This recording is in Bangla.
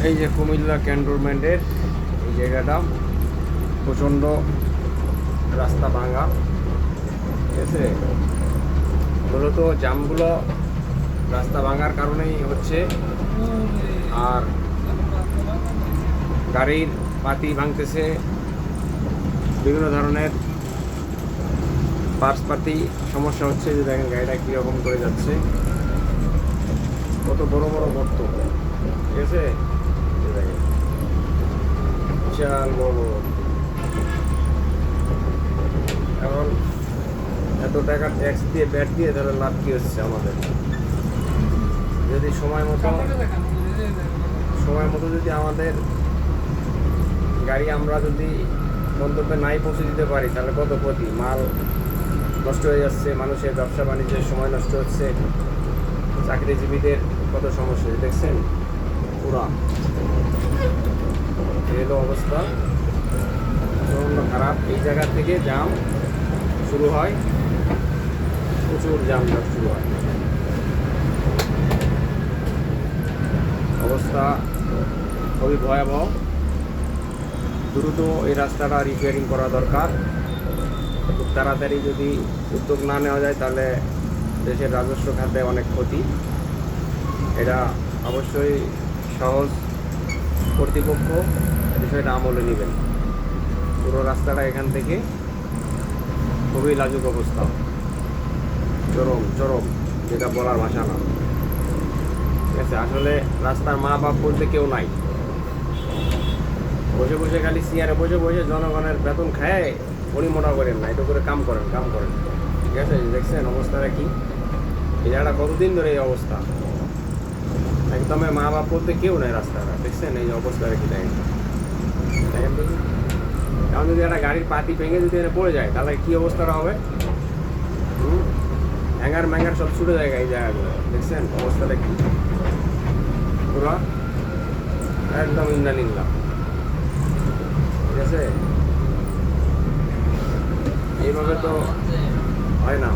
এই যে কুমিল্লা ক্যান্টনমেন্টের এই জায়গাটা প্রচণ্ড রাস্তা ভাঙা, ঠিক আছে। মূলত জামগুলো রাস্তা ভাঙার কারণেই হচ্ছে, আর গাড়ির পাতি ভাঙতেছে, বিভিন্ন ধরনের পার্সপাতি সমস্যা হচ্ছে। যে দেখেন গাড়িটা কীরকম করে যাচ্ছে, কত বড় বড় গর্ত, ঠিক আছে। দেখেন বিশাল বড় বড়। এখন এত টাকা ট্যাক্স দিয়ে ব্যাট দিয়ে তাহলে লাভ কী হচ্ছে আমাদের? যদি সময় মতো যদি আমাদের গাড়ি আমরা যদি গন্তব্যে নাই পৌঁছে দিতে পারি, তাহলে কত ক্ষতি, মাল নষ্ট হয়ে যাচ্ছে, মানুষের ব্যবসা বাণিজ্যের সময় নষ্ট হচ্ছে, চাকরিজীবীদের কত সমস্যা দেখছেন পুরা। এলো অবস্থা প্রচণ্ড খারাপ। এই জায়গা থেকে জাম শুরু হয়, প্রচুর জাম শুরু হয়। অবস্থা খুবই ভয়াবহ। দ্রুত এই রাস্তাটা রিপেয়ারিং করা দরকার। খুব তাড়াতাড়ি যদি উদ্যোগ না নেওয়া যায় তাহলে দেশের রাজস্ব খাতে অনেক ক্ষতি। এটা অবশ্যই সহজ কর্তৃপক্ষ বিষয়টা আমলে নেবেন। পুরো রাস্তাটা এখান থেকে খুবই লাজুক অবস্থা, চরম চরম, যেটা বলার ভাষা না, ঠিক আছে। আসলে রাস্তার মা বাপ বলতে কেউ নাই, বসে বসে খালি চেয়ারে বসে বসে জনগণের বেতন খায়, উনি মোটা করেন না, এটা করে কাম করেন, ঠিক আছে। দেখছেন অবস্থাটা কি? এই জায়গাটা কতদিন ধরে এই অবস্থা, একদমই মা বাপ বলতে কেউ নাই রাস্তাটা, দেখছেন এই অবস্থাটা কি? দেখেন দেখি, কারণ যদি একটা গাড়ির পাতি ভেঙে যদি এখানে পড়ে যায় তাহলে কি অবস্থাটা হবে? হ্যাঙ্গার ম্যাঙ্গার সব ছুটে যায় এই জায়গাগুলো, দেখছেন অবস্থাটা কি পুরো একদম ইন্না নিল্লা, ঠিক আছে। এইভাবে তো হয় না।